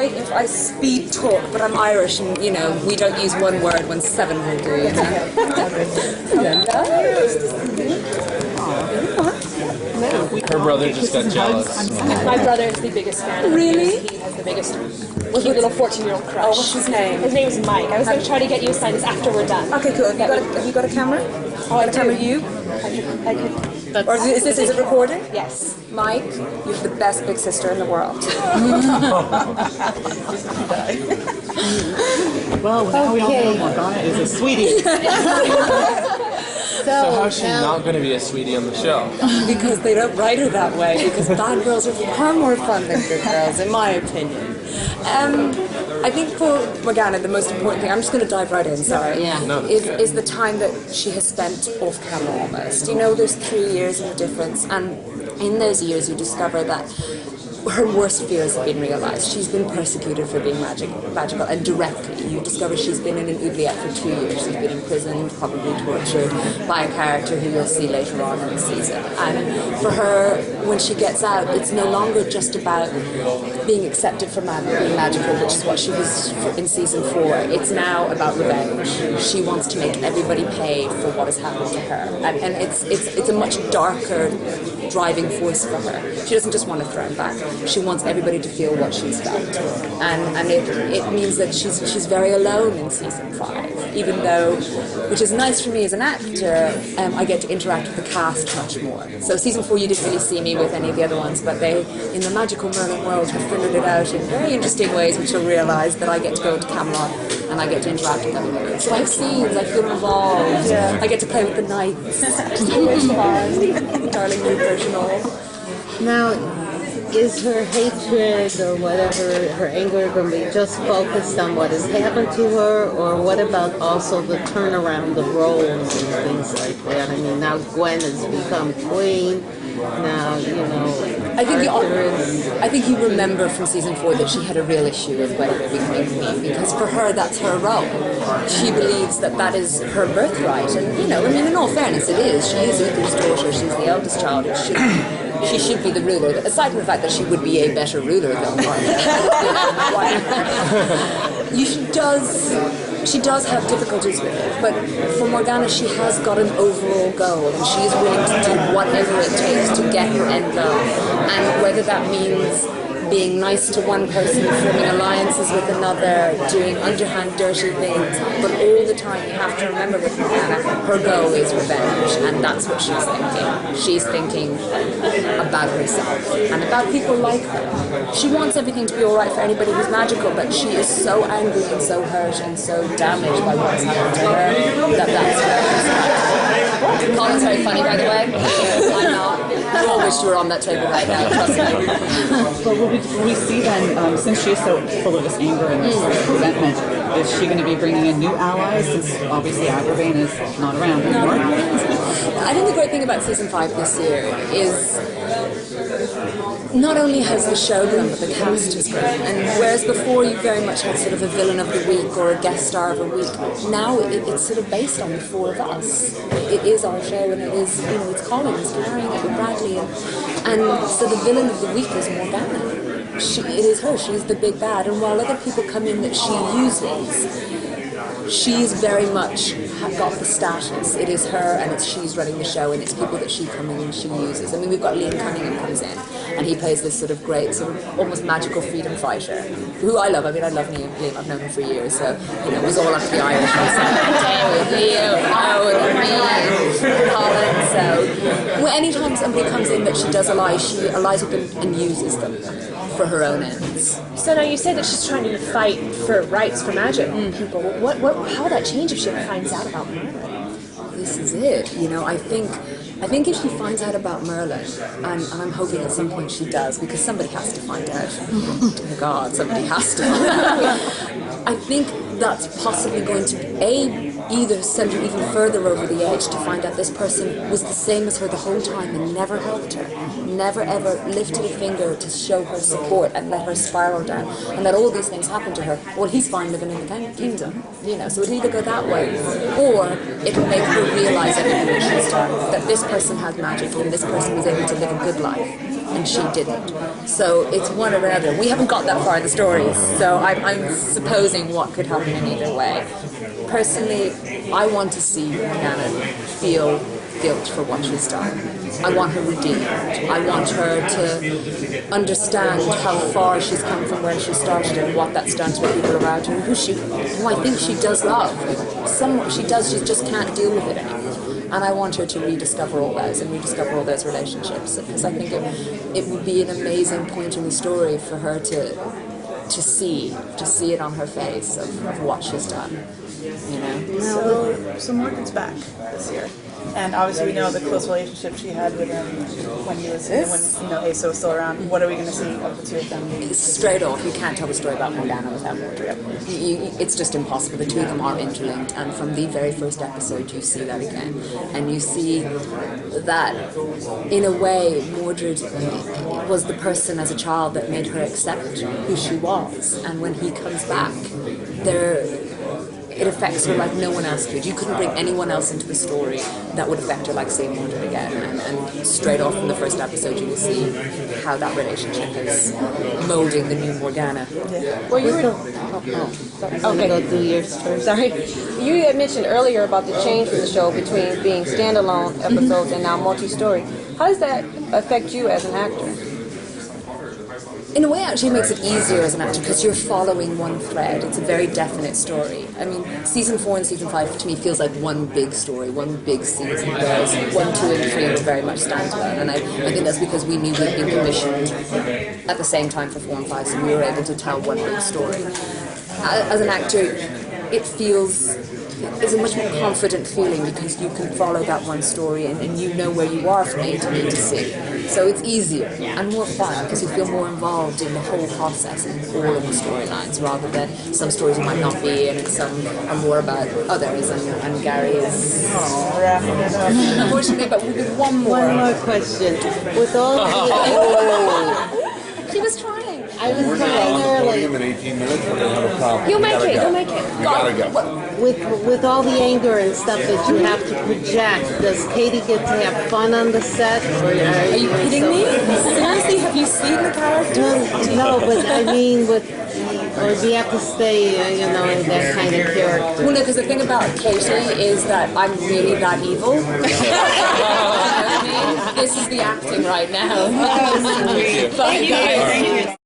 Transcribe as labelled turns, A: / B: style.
A: sorry if I speed talk, but I'm Irish and, you know, we don't use one word when 7 will do, you know?
B: Her brother just got jealous.
C: My brother is the biggest fan of hers.
A: Really?
C: He has the biggest cute little 14-year-old crush.
A: Oh, what's his name?
C: His name is Mike. I was going to try to get you a sign this after we're done.
A: Okay, cool. Have you got a camera?
C: Oh, I
A: got a camera
C: do.
A: you?
C: I could.
A: Or is it recorded?
C: Yes.
A: Mike, you're the best big sister in the world.
D: Well, now we all know Morgana is a sweetie.
B: So how's she not going to be a sweetie on the show?
A: Because they don't write her that way, because bad girls are far more fun than good girls, in my opinion. I think for Morgana, the most important thing, I'm just going to dive right in, sorry, is the time that she has spent off camera almost. You know, there's 3 years in the difference, and in those years you discover that her worst fears have been realised. She's been persecuted for being magical, and directly you discover she's been in an oubliette for 2 years. She's been imprisoned, probably tortured by a character who you'll see later on in the season. And for her, when she gets out, it's no longer just about being accepted for being magical, which is what she was in season 4. It's now about revenge. She wants to make everybody pay for what has happened to her, and it's a much darker driving force for her. She doesn't just want to throw back. She wants everybody to feel what she's felt, and it means that she's very alone in season 5. Even though, which is nice for me as an actor, I get to interact with the cast much more. So season 4 you didn't really see me with any of the other ones, but they, in the magical Merlin world, have figured it out in very interesting ways, which you'll realise that I get to go to Camelot and I get to interact with them. So I have scenes, I feel involved. Yeah. I get to play with the knights. Just great fun. Darling new version of.
E: Now, is her hatred or whatever, her anger, going to be just focused on what has happened to her, or what about also the turnaround of roles and things like that? I mean, now Gwen has become queen. Now, you know,
A: I think you remember from season 4 that she had a real issue with Gwen becoming queen, because for her that's her role. She believes that that is her birthright, and you know, I mean, in all fairness, it is. She is Uther's daughter. She's the eldest child. She should be the ruler. Aside from the fact that she would be a better ruler than Martha. She does have difficulties with it, but for Morgana, she has got an overall goal, and she is willing to do whatever it takes to get her end goal. And whether that means being nice to one person, forming alliances with another, doing underhand dirty things, but all the time you have to remember with Morgana, her goal is revenge, and that's what she's thinking. She's thinking about herself and about people like her. She wants everything to be alright for anybody who's magical, but she is so angry and so hurt and so damaged by what's happened to her that that's where she's at. Colin's very funny, by the way. I'm not. I all wish you were on that table right now, trust me.
D: But will we see then, since she is so full of this anger and this resentment, is she going to be bringing in new allies, since obviously Agravain is not around anymore?
A: I think the great thing about season 5 this year is not only has the show grown, but the cast has grown. And whereas before you very much had sort of a villain of the week or a guest star of a week, now it's sort of based on the 4 of us. It is our show, and it is, you know, it's Colin, it's carrying it with Bradley, and so the villain of the week is Morgana. It is her, she's the big bad, and while other people come in that she uses, she's very much got the status. It is her, and she's running the show, and it's people that she comes in and she uses. I mean, we've got Liam Cunningham comes in, and he plays this sort of great, sort of almost magical freedom fighter, who I love. I mean, I love Liam. I've known him for years, so, you know, it was all up to the Irish. With Liam, with me, and Colin. So, anytime somebody comes in that she does ally, she allies with them and uses them for her own ends.
C: So now you said that she's trying to fight for rights for magic people. How will that change if she ever finds out about Merlin?
A: This is it. You know, I think if she finds out about Merlin, and I'm hoping at some point she does, because somebody has to find out. Oh God, somebody has to find out. I think that's possibly going to either send her even further over the edge to find out this person was the same as her the whole time and never helped her, never ever lifted a finger to show her support and let her spiral down, and that all these things happened to her. Well, he's fine living in the kingdom, you know, so it'll either go that way, or it'll make her realise everything that she's done, that this person has magic and this person was able to live a good life. and she didn't. So it's one or another. We haven't got that far in the stories, so I'm supposing what could happen in either way. Personally, I want to see Morgana feel guilt for what she's done. I want her redeemed. I want her to understand how far she's come from where she started and what that's done to the people around her, who I think she does love. Somewhat she does, she just can't deal with it anymore. And I want her to rediscover all those and rediscover all those relationships, because I think it would be an amazing point in the story for her to see it on her face of what she's done. You know.
F: So Morgan's back this year, and obviously we know the close relationship she had with him when Asa was still around. What are we going to see of the two of them?
A: Straight off, you can't tell the story about Morgana without Mordred. It's just impossible. The two of them are interlinked, and from the very first episode, you see that again, and you see that in a way, Mordred was the person as a child that made her accept who she was, and when he comes back, it affects her like no one else could. You couldn't bring anyone else into the story that would affect her like seeing Mordred again. And straight off from the first episode, you will see how that relationship is molding the new Morgana.
C: Yeah. Well, you were
E: Okay. Go do your story.
C: Sorry. You had mentioned earlier about the change for the show between being standalone episodes and now multi-story. How does that affect you as an actor?
A: In a way, it actually makes it easier as an actor because you're following one thread. It's a very definite story. I mean, season 4 and season 5 to me feels like one big story, one big season, whereas 1, 2, and 3 are very much standalone. And I think that's because we knew we'd been commissioned at the same time for 4 and 5, so we were able to tell one big story. As an actor, it's a much more confident feeling because you can follow that one story and you know where you are from A to B to C. So it's easier and more fun because you feel more involved in the whole process and all of the storylines rather than some stories you might not be in and some are more about others and Gary is... Unfortunately, but we'll do one more.
E: One more question. With all the...
A: She was trying.
E: I was trying early.
G: In 18 minutes, we're gonna have a problem.
C: You'll make it. You'll make it.
G: You gotta go.
E: With all the anger and stuff that you have to project, does Katie get to have fun on the set? Or
A: are you kidding me? Seriously, have you seen the character?
E: No, but I mean, or do you have to stay, in that kind of character?
A: Well, no, because the thing about Katie is that I'm really that evil. This is the acting right now.
B: Thank you.
A: Bye, guys.